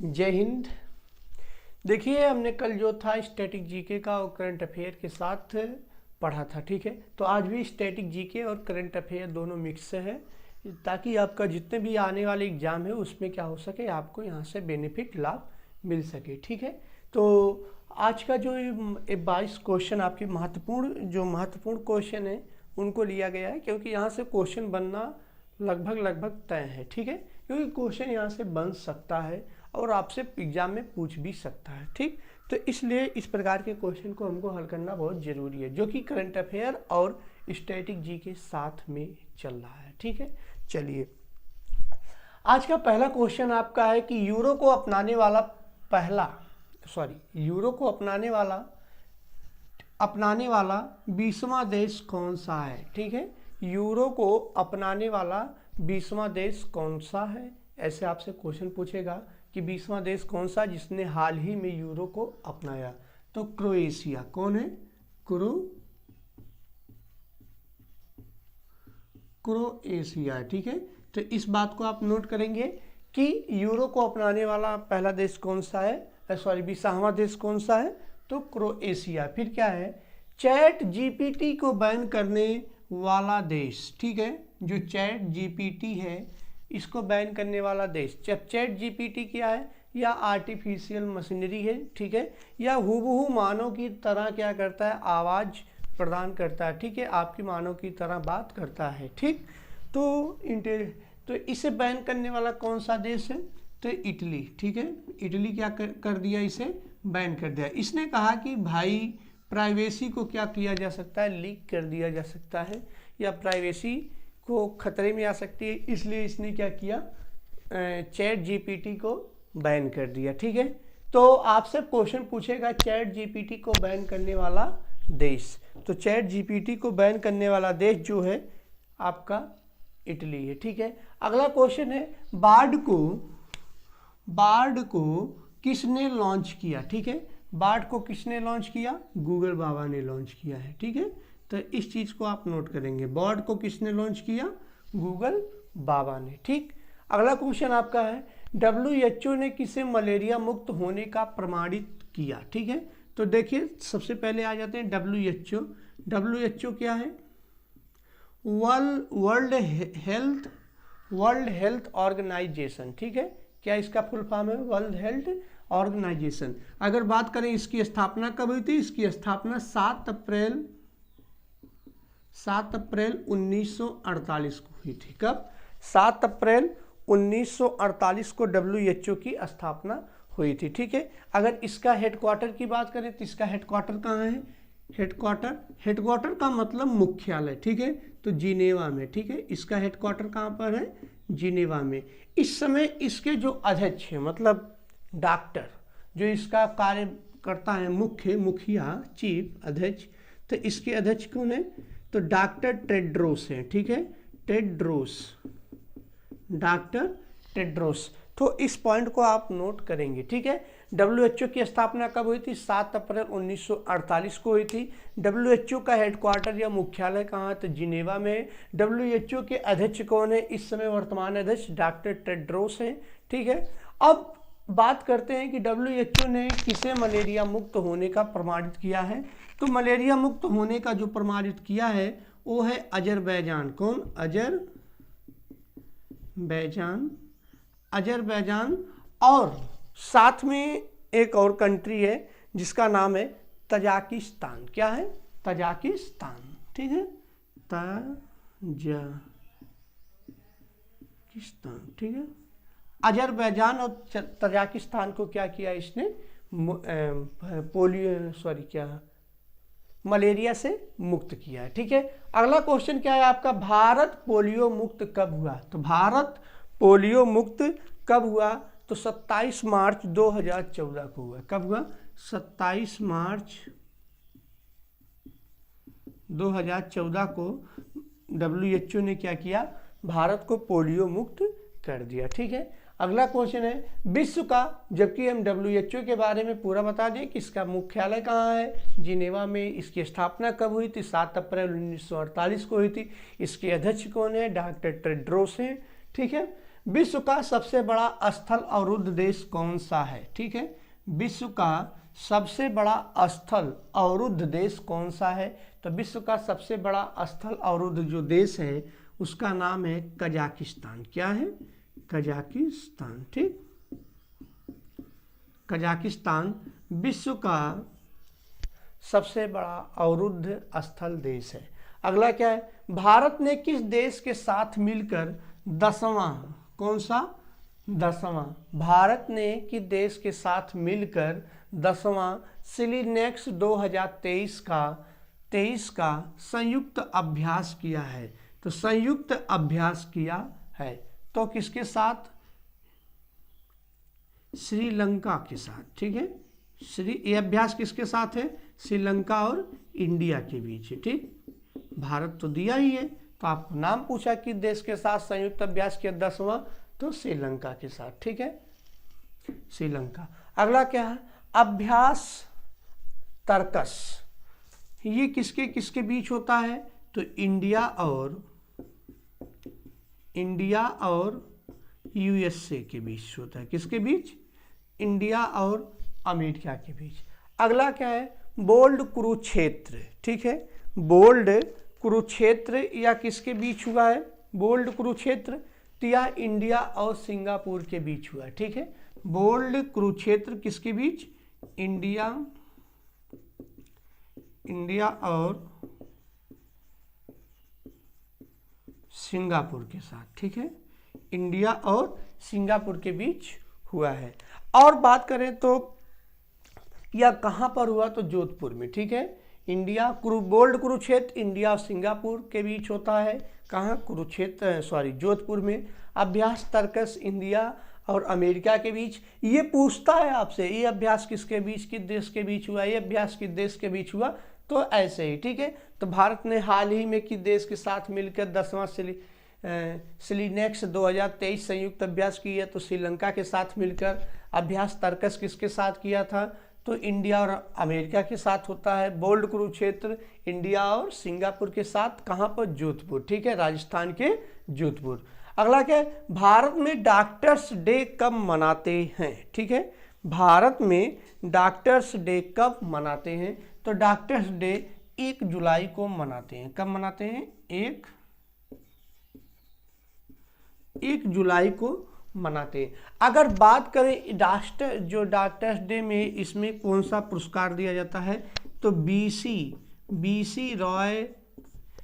जय हिंद। देखिए, हमने कल जो था स्टैटिक जीके का और करंट अफेयर के साथ पढ़ा था, ठीक है। तो आज भी स्टैटिक जीके और करंट अफेयर दोनों मिक्स है, ताकि आपका जितने भी आने वाले एग्जाम है उसमें क्या हो सके, आपको यहाँ से बेनिफिट लाभ मिल सके, ठीक है। तो आज का जो 22 क्वेश्चन आपके महत्वपूर्ण क्वेश्चन है उनको लिया गया है, क्योंकि यहाँ से क्वेश्चन बनना लगभग तय है, ठीक है। क्योंकि क्वेश्चन यहाँ से बन सकता है और आपसे एग्जाम में पूछ भी सकता है, ठीक। तो इसलिए इस प्रकार के क्वेश्चन को हमको हल करना बहुत ज़रूरी है, जो कि करंट अफेयर और स्टैटिक जी के साथ में चल रहा है, ठीक है। चलिए, आज का पहला क्वेश्चन आपका है कि यूरो को अपनाने वाला 20वां देश कौन सा है, ठीक है। यूरो को अपनाने वाला 20वां देश कौन सा है, ऐसे आपसे क्वेश्चन पूछेगा कि 20वां देश कौन सा जिसने हाल ही में यूरो को अपनाया। तो क्रोएशिया। कौन है? क्रोएशिया, ठीक है। तो इस बात को आप नोट करेंगे कि यूरो को अपनाने वाला पहला देश कौन सा है, 20वां देश कौन सा है, तो क्रोएशिया। फिर क्या है? चैट जीपीटी को बैन करने वाला देश, ठीक है। जो चैट जीपीटी है इसको बैन करने वाला देश। चैट जीपीटी क्या है? या आर्टिफिशियल मशीनरी है, ठीक है। या हूबहू मानव की तरह क्या करता है, आवाज़ प्रदान करता है, ठीक है। आपकी मानव की तरह बात करता है, ठीक। तो इसे बैन करने वाला कौन सा देश है? तो इटली, ठीक है। इटली क्या कर दिया, इसे बैन कर दिया। इसने कहा कि भाई प्राइवेसी को क्या किया जा सकता है, लीक कर दिया जा सकता है, या प्राइवेसी को खतरे में आ सकती है, इसलिए इसने क्या किया, चैट जीपीटी को बैन कर दिया, ठीक है। तो आपसे क्वेश्चन पूछेगा चैट जीपीटी को बैन करने वाला देश। तो चैट जीपीटी को बैन करने वाला देश जो है आपका इटली है, ठीक है। अगला क्वेश्चन है बार्ड को किसने लॉन्च किया, ठीक है। बार्ड को किसने लॉन्च किया? गूगल बाबा ने लॉन्च किया है, ठीक है। तो इस चीज़ को आप नोट करेंगे, बार्ड को किसने लॉन्च किया? गूगल बाबा ने, ठीक। अगला क्वेश्चन आपका है WHO ने किसे मलेरिया मुक्त होने का प्रमाणित किया, ठीक है। तो देखिए, सबसे पहले आ जाते हैं WHO क्या है? वर्ल्ड हेल्थ ऑर्गेनाइजेशन, ठीक है। क्या इसका फुल फॉर्म है? World Health Organization. अगर बात करें इसकी स्थापना कब हुई थी? इसकी स्थापना 7 अप्रैल 1948 को हुई थी। कब? 7 अप्रैल 1948 को WHO की स्थापना हुई थी, ठीक है। अगर इसका हेडक्वार्टर की बात करें तो इसका हेडक्वार्टर कहाँ है? हेडक्वार्टर का मतलब मुख्यालय, ठीक है। तो जिनेवा में, ठीक है। इसका हेडक्वार्टर कहाँ पर है? जिनेवा में। इस समय इसके जो अध्यक्ष है, मतलब डॉक्टर, जो इसका कार्य करता है, मुखिया, चीफ अध्यक्ष, तो इसके अध्यक्ष कौन है? तो डॉक्टर टेड्रोस है, ठीक है। Doctor Tedros. तो इस पॉइंट को आप नोट करेंगे, ठीक है। WHO की स्थापना कब हुई थी? 7 अप्रैल 1948 को हुई थी। WHO का हेडक्वार्टर या मुख्यालय कहाँ? तो जिनेवा में। WHO के अध्यक्ष कौन है? इस समय वर्तमान अध्यक्ष डॉक्टर टेड्रोस है, ठीक है। अब बात करते हैं कि WHO ने किसे मलेरिया मुक्त होने का प्रमाणित किया है। तो मलेरिया मुक्त होने का जो प्रमाणित किया है वो है अजरबैजान। कौन? अजरबैजान। और साथ में एक और कंट्री है जिसका नाम है तजाकिस्तान। क्या है? तजाकिस्तान, ठीक है। तजाकिस्तान, ठीक है। अजरबैजान और तजाकिस्तान को क्या किया इसने? मलेरिया से मुक्त किया है, ठीक है। अगला क्वेश्चन क्या है आपका? भारत पोलियो मुक्त कब हुआ? तो भारत पोलियो मुक्त कब हुआ? तो 27 मार्च 2014 को हुआ। कब हुआ? 27 मार्च 2014 को WHO ने क्या किया? भारत को पोलियो मुक्त कर दिया, ठीक है। अगला क्वेश्चन है विश्व का, जबकि हम WHO के बारे में पूरा बता दें कि इसका मुख्यालय कहाँ है? जिनेवा में। इसकी स्थापना कब हुई थी? 7 अप्रैल 1948 को हुई थी। इसके अध्यक्ष कौन है? डॉक्टर टेड्रोस हैं, ठीक है। विश्व का सबसे बड़ा स्थल अवरुद्ध देश कौन सा है? ठीक है, विश्व का सबसे बड़ा स्थल अवरुद्ध देश कौन सा है? तो विश्व का सबसे बड़ा स्थल अवरुद्ध जो देश है उसका नाम है कजाकिस्तान। क्या है? कजाकिस्तान। ठीक, कजाकिस्तान विश्व का सबसे बड़ा अवरुद्ध स्थल देश है। अगला क्या है? भारत ने किस देश के साथ मिलकर 10वां, कौन सा? 10वां, भारत ने किस देश के साथ मिलकर 10वां सिलीनेक्स 2023 का संयुक्त अभ्यास किया है? तो संयुक्त अभ्यास किया है तो किसके साथ? श्रीलंका के साथ। ठीक है, ये अभ्यास किसके साथ है? श्रीलंका और इंडिया के बीच है। ठीक, भारत तो दिया ही है, तो आपको नाम पूछा कि देश के साथ संयुक्त अभ्यास किया 10वां, तो श्रीलंका के साथ। ठीक है, श्रीलंका। अगला क्या है? अभ्यास तर्कस, ये किसके किसके बीच होता है? तो इंडिया और यूएसए के बीच होता है। किसके बीच? इंडिया और अमेरिका के बीच। अगला क्या है? बोल्ड कुरुक्षेत्र। ठीक है, बोल्ड कुरुक्षेत्र या किसके बीच हुआ है? बोल्ड कुरुक्षेत्र तो यह इंडिया और सिंगापुर के बीच हुआ है। ठीक है, बोल्ड कुरुक्षेत्र किसके बीच? इंडिया और सिंगापुर के साथ। ठीक है, इंडिया और सिंगापुर के बीच हुआ है। और बात करें तो यह कहाँ पर हुआ? तो जोधपुर में। ठीक है, बोल्ड कुरुक्षेत्र इंडिया और सिंगापुर के बीच होता है। कहाँ? जोधपुर में। अभ्यास तर्कस इंडिया और अमेरिका के बीच। ये पूछता है आपसे, ये अभ्यास किसके बीच, किस देश के बीच हुआ? ये अभ्यास किस देश के बीच हुआ? तो ऐसे ही। ठीक है, तो भारत ने हाल ही में किस देश के साथ मिलकर 10वां सिलीनेक्स 2023 संयुक्त अभ्यास किया? तो श्रीलंका के साथ मिलकर। अभ्यास तर्कस किसके साथ किया था? तो इंडिया और अमेरिका के साथ होता है। बोल्ड कुरुक्षेत्र इंडिया और सिंगापुर के साथ। कहाँ पर? जोधपुर। ठीक है, राजस्थान के जोधपुर। अगला क्या है? भारत में डॉक्टर्स डे कब मनाते हैं? ठीक है, भारत में डॉक्टर्स डे कब मनाते हैं? तो डॉक्टर्स डे 1 जुलाई को मनाते हैं। कब मनाते हैं? 1 जुलाई को मनाते हैं। अगर बात करें डॉक्टर्स डे में, इसमें कौन सा पुरस्कार दिया जाता है? तो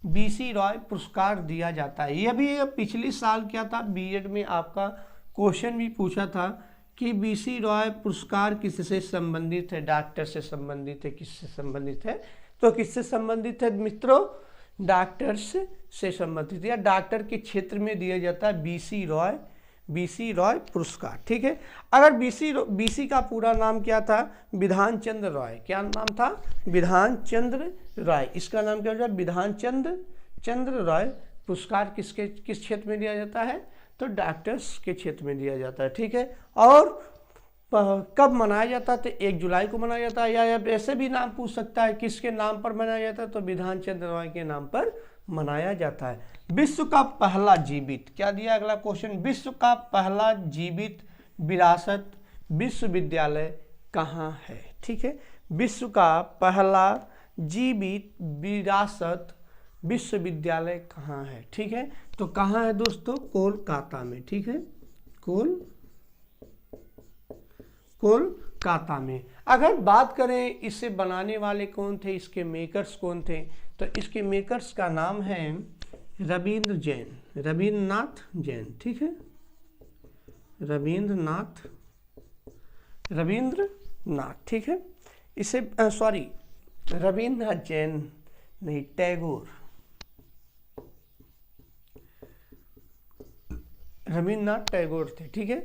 बीसी रॉय पुरस्कार दिया जाता है। यह भी पिछले साल क्या था, बीएड में आपका क्वेश्चन भी पूछा था कि बीसी रॉय पुरस्कार किससे संबंधित है? डॉक्टर से संबंधित है। किससे संबंधित है? तो किससे संबंधित है मित्रों? डॉक्टर्स से संबंधित या डॉक्टर के क्षेत्र में दिया जाता है बीसी रॉय पुरस्कार। ठीक है, अगर बीसी का पूरा नाम क्या था? विधान चंद्र रॉय। क्या नाम था? विधान चंद्र रॉय। इसका नाम क्या हो जाए? विधान चंद्र रॉय पुरस्कार किस क्षेत्र में दिया जाता है? तो डॉक्टर्स के क्षेत्र में दिया जाता है। ठीक है, और कब मनाया जाता है? तो 1 जुलाई को मनाया जाता है। या ऐसे भी नाम पूछ सकता है, किसके नाम पर मनाया जाता है? तो विधान चंद्र रॉय के नाम पर मनाया जाता है। विश्व का पहला जीवित, क्या दिया अगला क्वेश्चन? विश्व का पहला जीवित विरासत विश्वविद्यालय कहाँ है? ठीक है, विश्व का पहला जीवित विरासत विश्वविद्यालय कहाँ है? ठीक है, तो कहाँ है दोस्तों? कोलकाता में। ठीक है, कोलकाता में। अगर बात करें इसे बनाने वाले कौन थे, इसके मेकर्स कौन थे? तो इसके मेकर्स का नाम है रविन्द्रनाथ जैन। ठीक है, रविन्द्रनाथ। ठीक है, इसे रविन्द्रनाथ जैन नहीं, रविन्द्रनाथ टैगोर थे। ठीक है,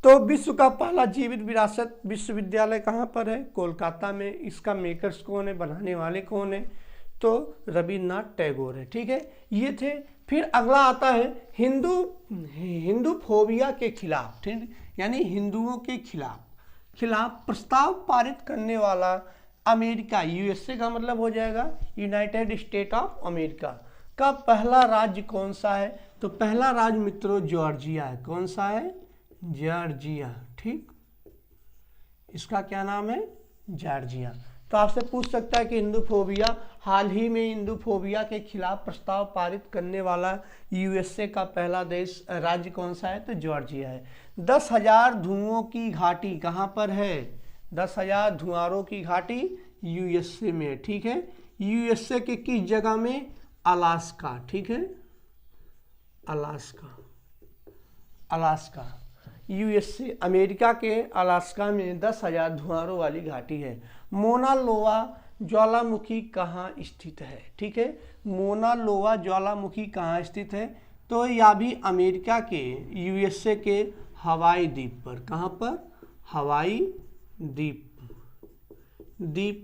तो विश्व का पहला जीवित विरासत विश्वविद्यालय कहाँ पर है? कोलकाता में। इसका मेकर्स कौन है, बनाने वाले कौन है? तो रविन्द्रनाथ टैगोर है। ठीक है, ये थे। फिर अगला आता है हिंदू फोबिया के खिलाफ, ठीक, यानी हिंदुओं के खिलाफ प्रस्ताव पारित करने वाला अमेरिका, यूएसए का मतलब हो जाएगा यूनाइटेड स्टेट ऑफ अमेरिका। का पहला राज्य कौन सा है? तो पहला राज्य मित्रों जॉर्जिया है। कौन सा है? जॉर्जिया। ठीक, इसका क्या नाम है? जॉर्जिया। तो आपसे पूछ सकता है कि हिंदूफोबिया, हाल ही में हिंदूफोबिया के खिलाफ प्रस्ताव पारित करने वाला यूएसए का पहला देश राज्य कौन सा है? तो जॉर्जिया है। 10,000 धुओं की घाटी कहाँ पर है? 10,000 धुआरों की घाटी यूएसए में। ठीक है, यूएसए के किस जगह में? अलास्का। ठीक है, अलास्का, अलास्का यूएसए, अमेरिका के अलास्का में 10,000 धुआरों वाली घाटी है। मोना लोआ ज्वालामुखी कहाँ स्थित है? ठीक है, मोना लोआ ज्वालामुखी कहाँ स्थित है? तो यह भी अमेरिका के यूएसए के हवाई द्वीप पर। कहाँ पर? हवाई द्वीप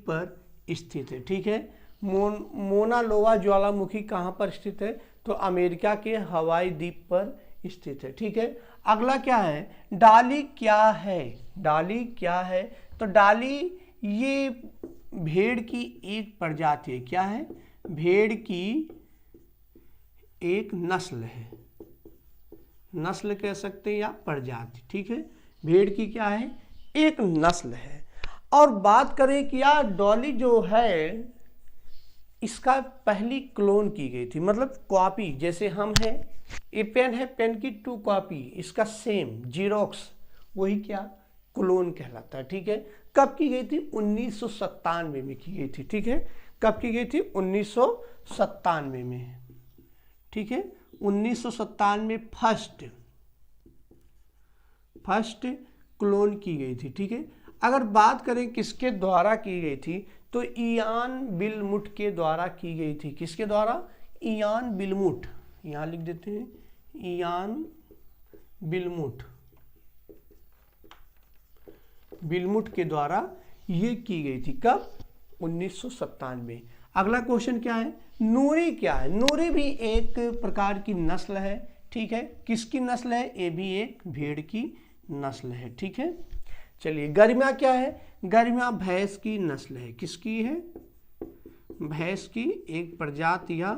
पर स्थित है। ठीक है, मोना लोआ ज्वालामुखी कहाँ पर स्थित है? तो अमेरिका के हवाई द्वीप पर स्थित है। ठीक है, अगला क्या है? डाली क्या है? डाली क्या है? तो डाली ये भेड़ की एक प्रजाति है। क्या है? भेड़ की एक नस्ल है, नस्ल कह सकते हैं या प्रजाति। ठीक है, भेड़ की क्या है? एक नस्ल है। और बात करें कि यार डॉली जो है इसका पहली क्लोन की गई थी, मतलब कॉपी, जैसे हम हैं, ये पेन है, पेन की 2 कॉपी, इसका सेम जीरोक्स, वही क्या? क्लोन कहलाता है। ठीक है, कब की गई थी? 1997 में की गई थी। ठीक है, कब की गई थी? 1997 में। ठीक है, 1997 में फर्स्ट क्लोन की गई थी। ठीक है, अगर बात करें किसके द्वारा की गई थी, तो इयान बिलमुट के द्वारा की गई थी। किसके द्वारा? इयान बिलमुट, यहाँ लिख देते हैं, इयान बिलमुट के द्वारा ये की गई थी। कब? 1997। अगला क्वेश्चन क्या है? नूरी क्या है? नूरी भी एक प्रकार की नस्ल है। ठीक है, किसकी नस्ल है? ये भी एक भेड़ की नस्ल है। ठीक है, चलिए गरिमा क्या है? गरिमा भैंस की नस्ल है। किसकी है? भैंस की एक प्रजाति या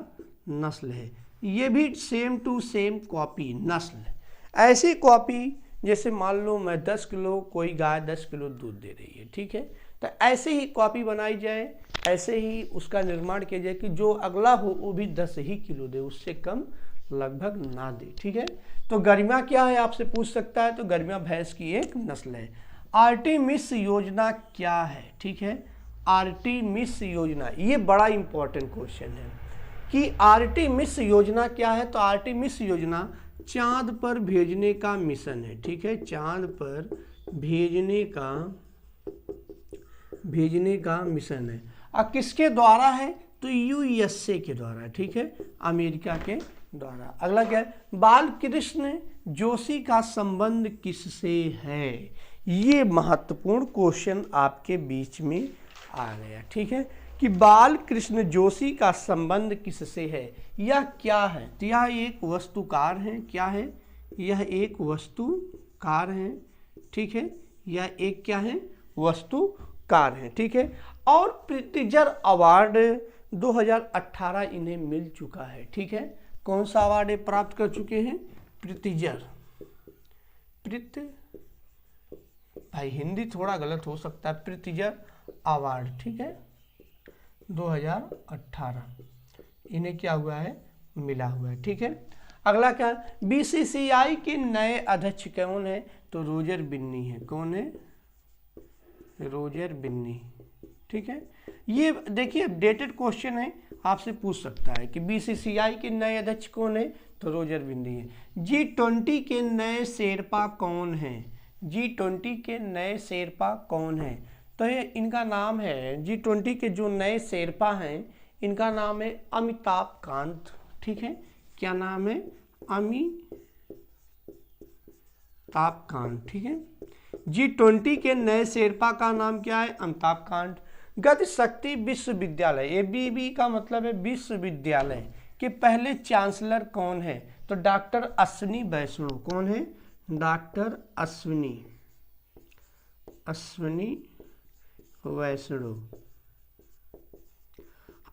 नस्ल है। ये भी सेम टू सेम कॉपी नस्ल है। ऐसी कॉपी जैसे मान लो मैं 10 किलो, कोई गाय 10 किलो दूध दे रही है। ठीक है, तो ऐसे ही कॉपी बनाई जाए, ऐसे ही उसका निर्माण किया जाए कि जो अगला हो वो भी 10 ही किलो दे, उससे कम लगभग ना दे। ठीक है, तो गरिमा क्या है आपसे पूछ सकता है? तो गरिमा भैंस की एक नस्ल है। आर्टेमिस योजना क्या है? ठीक है, आर्टेमिस योजना, ये बड़ा इंपॉर्टेंट क्वेश्चन है कि आर्टेमिस योजना क्या है? तो आर्टेमिस योजना चांद पर भेजने का मिशन है। ठीक है, चांद पर भेजने का मिशन है। और किसके द्वारा है? तो यूएसए के द्वारा। ठीक है, अमेरिका के द्वारा। अगला क्या है? बालकृष्ण जोशी का संबंध किससे है? ये महत्वपूर्ण क्वेश्चन आपके बीच में आ गया। ठीक है, कि बालकृष्ण जोशी का संबंध किससे है? यह क्या है? तो यह एक वस्तुकार है। क्या है? यह एक वस्तुकार है। ठीक है, यह एक क्या है? वस्तुकार है। ठीक है, और प्रितिजर अवार्ड 2018 इन्हें मिल चुका है। ठीक है, कौन सा अवार्ड ये प्राप्त कर चुके हैं? प्रितिजर, भाई हिंदी थोड़ा गलत हो सकता है, प्रितिजर अवार्ड। ठीक है, 2018 इन्हें क्या हुआ है? मिला हुआ है। ठीक है, अगला क्या? बीसीसीआई के नए अध्यक्ष कौन है? तो रोजर बिन्नी है। कौन है? रोजर बिन्नी। ठीक है, ये देखिए अपडेटेड क्वेश्चन है, आपसे पूछ सकता है कि बीसीसीआई के नए अध्यक्ष कौन है? तो रोजर बिन्नी है। G20 के नए शेरपा कौन है? G20 के नए शेरपा कौन है? तो ये इनका नाम है, G20 के जो नए शेरपा हैं इनका नाम है अमिताभ कांत। ठीक है, क्या नाम है? अमिताभ कांत। ठीक है, G20 के नए शेरपा का नाम क्या है? अमिताभ कांत। गति शक्ति विश्वविद्यालय, ABB का मतलब है विश्वविद्यालय, के पहले चांसलर कौन है? तो डॉक्टर अश्विनी वैष्णव। कौन है? डॉक्टर अश्विनी वैष्णव।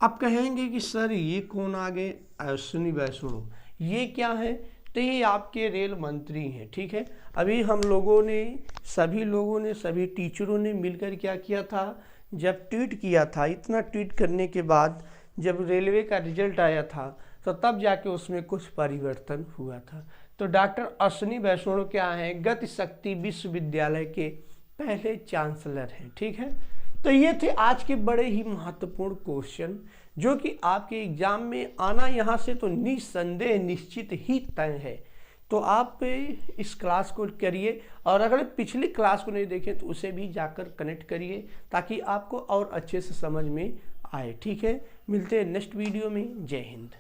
आप कहेंगे कि सर ये कौन आ गए, अश्विनी वैष्णव, ये क्या है? तो ये आपके रेल मंत्री हैं, ठीक है। अभी हम लोगों ने, सभी टीचरों ने मिलकर क्या किया था, जब ट्वीट किया था, इतना ट्वीट करने के बाद जब रेलवे का रिजल्ट आया था तो तब जाके उसमें कुछ परिवर्तन हुआ था। तो डॉक्टर अश्विनी वैष्णव क्या हैं, गति शक्ति विश्वविद्यालय के पहले चांसलर हैं, ठीक है। तो ये थे आज के बड़े ही महत्वपूर्ण क्वेश्चन जो कि आपके एग्जाम में आना यहाँ से तो निस्संदेह निश्चित ही तय है। तो आप इस क्लास को करिए और अगर पिछली क्लास को नहीं देखें तो उसे भी जाकर कनेक्ट करिए ताकि आपको और अच्छे से समझ में आए, ठीक है। मिलते हैं नेक्स्ट वीडियो में। जय हिंद।